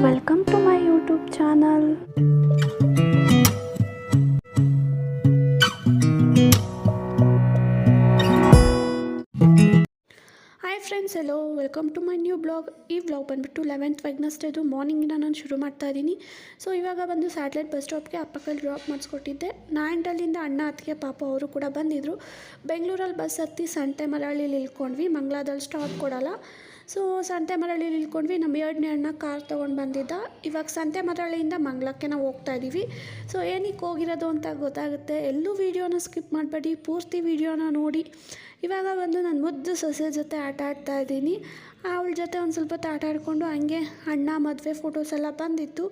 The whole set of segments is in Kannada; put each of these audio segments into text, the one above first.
Welcome to my YouTube channel. Hi friends, hello welcome to my new blog. ಈ ಬ್ಲಾಗ್ ಬಂದುಬಿಟ್ಟು 11th ವೆಡ್ನೆಸ್ಡೇದು ಮಾರ್ನಿಂಗಿನ ನಾನು ಶುರು ಮಾಡ್ತಾ ಇದ್ದೀನಿ. ಸೊ ಇವಾಗ ಬಂದು ಸ್ಯಾಟಲೈಟ್ ಬಸ್ ಸ್ಟಾಪ್ಗೆ ಅಪ್ಪಕ್ಕಲ್ಲಿ ಡ್ರಾಪ್ ಮಾಡಿಸ್ಕೊಟ್ಟಿದ್ದೆ. ನಾಯಂಡಲ್ಲಿಂದ ಅಣ್ಣ ಅತ್ತಿಗೆ ಪಾಪ ಅವರು ಕೂಡ ಬಂದಿದ್ದರು. ಬೆಂಗಳೂರಲ್ಲಿ ಬಸ್ ಹತ್ತಿ ಸಂತೆ ಮರಳಿಲಿ ಇಳ್ಕೊಂಡ್ವಿ. ಮಂಗಳದಲ್ಲಿ ಸ್ಟಾಪ್ ಕೊಡೋಲ್ಲ. ಸೊ ಸಂತೆ ಮರಳಿಲಿ ಇಳ್ಕೊಂಡ್ವಿ. ನಮ್ಮ ಎರಡನೇ ಅಣ್ಣ ಕಾರ್ ತೊಗೊಂಡು ಬಂದಿದ್ದ. ಇವಾಗ ಸಂತೆ ಮರಳಿಯಿಂದ ಮಂಗಳಕ್ಕೆ ನಾವು ಹೋಗ್ತಾ ಇದ್ದೀವಿ. ಸೊ ಏನಕ್ಕೆ ಹೋಗಿರೋದು ಅಂತ ಗೊತ್ತಾಗುತ್ತೆ. ಎಲ್ಲೂ ವೀಡಿಯೋನ ಸ್ಕಿಪ್ ಮಾಡಬೇಡಿ, ಪೂರ್ತಿ ವೀಡಿಯೋನ ನೋಡಿ. ಇವಾಗ ಬಂದು ನಾನು ಮುದ್ದು ಸೊಸೆ ಜೊತೆ ಆಟ ಆಡ್ತಾ ಇದ್ದೀನಿ. ಅವಳ ಜೊತೆ ಒಂದು ಸ್ವಲ್ಪ ಆಟ ಆಡಿಕೊಂಡು ಹಂಗೆ ಅಣ್ಣ ಮದುವೆ ಫೋಟೋಸ್ ಎಲ್ಲ ಬಂದಿತ್ತು,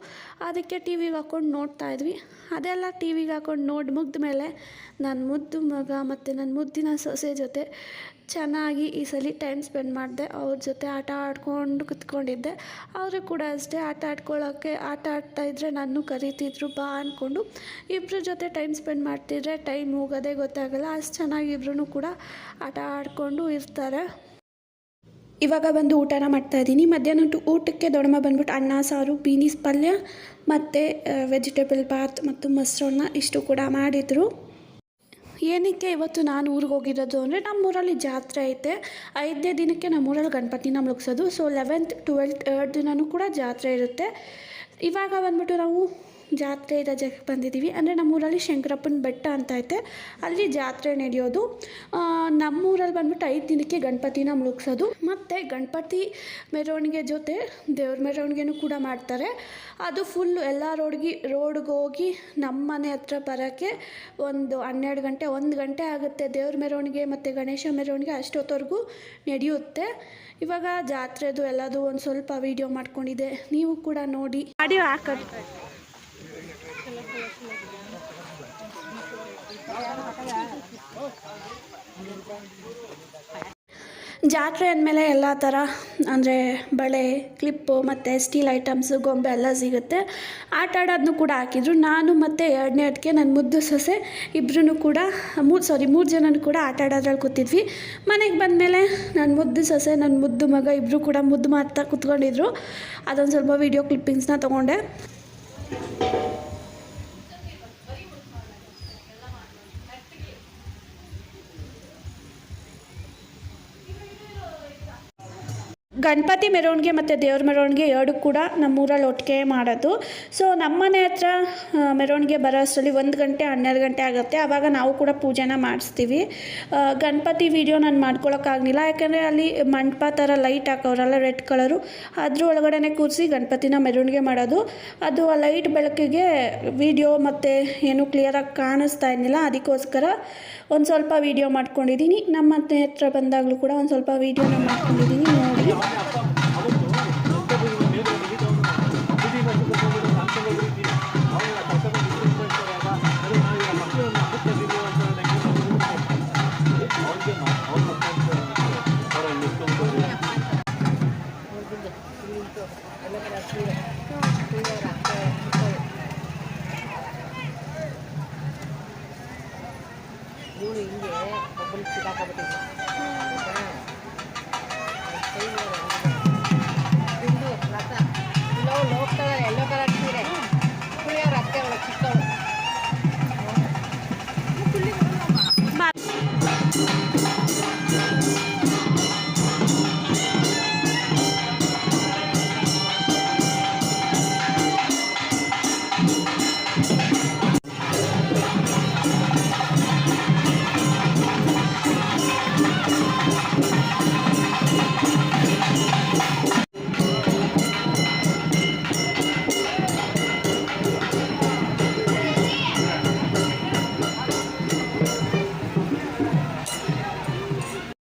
ಅದಕ್ಕೆ ಟಿ ವಿಗೆ ಹಾಕ್ಕೊಂಡು ನೋಡ್ತಾ ಇದ್ವಿ. ಅದೆಲ್ಲ ಟಿ ವಿಗೆ ಹಾಕ್ಕೊಂಡು ನೋಡಿ ಮುಗ್ದ ಮೇಲೆ ನನ್ನ ಮುದ್ದು ಮಗ ಮತ್ತು ನನ್ನ ಮುದ್ದಿನ ಸೊಸೆ ಜೊತೆ ಚೆನ್ನಾಗಿ ಈ ಸಲ ಟೈಮ್ ಸ್ಪೆಂಡ್ ಮಾಡಿದೆ. ಅವ್ರ ಜೊತೆ ಆಟ ಆಡ್ಕೊಂಡು ಕುತ್ಕೊಂಡಿದ್ದೆ. ಅವರು ಕೂಡ ಅಷ್ಟೇ ಆಟ ಆಡ್ತಾಯಿದ್ರೆ ನನ್ನ ಕರೀತಿದ್ರು ಬಾ ಅಂದ್ಕೊಂಡು. ಇಬ್ಬರ ಜೊತೆ ಟೈಮ್ ಸ್ಪೆಂಡ್ ಮಾಡ್ತಿದ್ರೆ ಟೈಮ್ ಹೋಗೋದೇ ಗೊತ್ತಾಗಲ್ಲ. ಅಷ್ಟು ಚೆನ್ನಾಗಿ ಇಬ್ಬರೂ ಕೂಡ ಆಟ ಆಡಿಕೊಂಡು ಇರ್ತಾರೆ. ಇವಾಗ ಬಂದು ಊಟನ ಮಾಡ್ತಾಯಿದ್ದೀನಿ. ಮಧ್ಯಾಹ್ನ ಊಟಕ್ಕೆ ದೊಡ್ಡಮ್ಮ ಬಂದ್ಬಿಟ್ಟು ಅನ್ನ ಸಾರು, ಬೀನೀಸ್ ಪಲ್ಯ ಮತ್ತು ವೆಜಿಟೇಬಲ್ ಬಾತ್ ಮತ್ತು ಮೊಸರನ್ನ ಇಷ್ಟು ಕೂಡ ಮಾಡಿದರು. ಏನಕ್ಕೆ ಇವತ್ತು ನಾನು ಊರಿಗೆ ಹೋಗಿರೋದು ಅಂದರೆ ನಮ್ಮೂರಲ್ಲಿ ಜಾತ್ರೆ ಐತೆ. 5ನೇ ದಿನಕ್ಕೆ ನಮ್ಮೂರಲ್ಲಿ ಗಣಪತಿನ ಮುಳುಗ್ಸೋದು. ಸೊ 11th 12th 2 ದಿನವೂ ಕೂಡ ಜಾತ್ರೆ ಇರುತ್ತೆ. ಇವಾಗ ಬಂದ್ಬಿಟ್ಟು ನಾವು ಜಾತ್ರೆ ರಜೆಗೆ ಬಂದಿದ್ದೀವಿ. ಅಂದರೆ ನಮ್ಮೂರಲ್ಲಿ ಶಂಕರಪ್ಪನ ಬೆಟ್ಟ ಅಂತ ಐತೆ, ಅಲ್ಲಿ ಜಾತ್ರೆ ನಡೆಯೋದು. ನಮ್ಮೂರಲ್ಲಿ ಬಂದ್ಬಿಟ್ಟು 5 ದಿನಕ್ಕೆ ಗಣಪತಿನ ಮುಳುಗ್ಸೋದು. ಮತ್ತು ಗಣಪತಿ ಮೆರವಣಿಗೆ ಜೊತೆ ದೇವ್ರ ಮೆರವಣಿಗೆನೂ ಕೂಡ ಮಾಡ್ತಾರೆ. ಅದು ಫುಲ್ಲು ಎಲ್ಲ ರೋಡ್ಗೆ ಹೋಗಿ ನಮ್ಮ ಮನೆ ಹತ್ರ ಬರೋಕ್ಕೆ ಒಂದು 12 ಗಂಟೆ 1 ಗಂಟೆ ಆಗುತ್ತೆ. ದೇವ್ರ ಮೆರವಣಿಗೆ ಮತ್ತು ಗಣೇಶ ಮೆರವಣಿಗೆ ಅಷ್ಟೊತ್ತವರೆಗೂ ನಡೆಯುತ್ತೆ. ಇವಾಗ ಜಾತ್ರೆದು ಎಲ್ಲದು ಒಂದು ಸ್ವಲ್ಪ ವೀಡಿಯೋ ಮಾಡ್ಕೊಂಡಿದ್ದೆ, ನೀವು ಕೂಡ ನೋಡಿ. ಆಡಿಯೋ ಹಾಕೋದು ಜಾತ್ರೆ ಅಂದಮೇಲೆ ಎಲ್ಲ ಥರ ಅಂದರೆ ಬಳೆ, ಕ್ಲಿಪ್ಪು ಮತ್ತು ಸ್ಟೀಲ್ ಐಟಮ್ಸು, ಗೊಂಬೆ ಎಲ್ಲ ಸಿಗುತ್ತೆ. ಆಟ ಆಡೋದನ್ನು ಕೂಡ ಹಾಕಿದ್ರು. ನಾನು ಮತ್ತು ಎರಡನೇ ಅದಕ್ಕೆ ನನ್ನ ಮುದ್ದು ಸೊಸೆ ಇಬ್ಬರೂ ಕೂಡ 3 ಜನನೂ ಕೂಡ ಆಟ ಆಡೋದ್ರಲ್ಲಿ ಕೂತಿದ್ವಿ. ಮನೆಗೆ ಬಂದಮೇಲೆ ನನ್ನ ಮುದ್ದು ಸೊಸೆ, ನನ್ನ ಮುದ್ದು ಮಗ ಇಬ್ಬರು ಕೂಡ ಮುದ್ದು ಮಾಡ್ತಾ ಕೂತ್ಕೊಂಡಿದ್ರು. ಅದೊಂದು ಸ್ವಲ್ಪ ವೀಡಿಯೋ ಕ್ಲಿಪ್ಪಿಂಗ್ಸ್ನ ತೊಗೊಂಡೆ. ಗಣಪತಿ ಮೆರವಣಿಗೆ ಮತ್ತು ದೇವ್ರ ಮೆರವಣಿಗೆ 2 ಕೂಡ ನಮ್ಮೂರಲ್ಲಿ ಒಟ್ಟಿಗೆ ಮಾಡೋದು. ಸೊ ನಮ್ಮ ಮನೆ ಹತ್ರ ಮೆರವಣಿಗೆ ಬರೋ ಅಷ್ಟರಲ್ಲಿ 1 ಗಂಟೆ 12 ಗಂಟೆ ಆಗುತ್ತೆ. ಆವಾಗ ನಾವು ಕೂಡ ಪೂಜೆನ ಮಾಡಿಸ್ತೀವಿ. ಗಣಪತಿ ವೀಡಿಯೋ ನಾನು ಮಾಡ್ಕೊಳಕ್ಕಾಗಲಿಲ್ಲ, ಯಾಕಂದರೆ ಅಲ್ಲಿ ಮಂಟಪ ಥರ ಲೈಟ್ ಹಾಕೋರಲ್ಲ ರೆಡ್ ಕಲರು, ಅದ್ರ ಒಳಗಡೆ ಕೂರಿಸಿ ಗಣಪತಿನ ಮೆರವಣಿಗೆ ಮಾಡೋದು. ಅದು ಆ ಲೈಟ್ ಬೆಳಕಿಗೆ ವೀಡಿಯೋ ಮತ್ತು ಏನೂ ಕ್ಲಿಯರಾಗಿ ಕಾಣಿಸ್ತಾ ಇರಲಿಲ್ಲ. ಅದಕ್ಕೋಸ್ಕರ ಒಂದು ಸ್ವಲ್ಪ ವೀಡಿಯೋ ಮಾಡ್ಕೊಂಡಿದ್ದೀನಿ. ನಮ್ಮ ಮನೆ ಹತ್ರ ಬಂದಾಗಲೂ ಕೂಡ ಒಂದು ಸ್ವಲ್ಪ ವೀಡಿಯೋನ ಮಾಡ್ಕೊಂಡಿದ್ದೀನಿ, ನೋಡಿ. ಇವಳು ಹಿಂಗೆ ಒಬ್ಬರಿಗೆ ಸಿಕ್ಕಾಕಬಿಟ್ಟಿದ್ದೆ.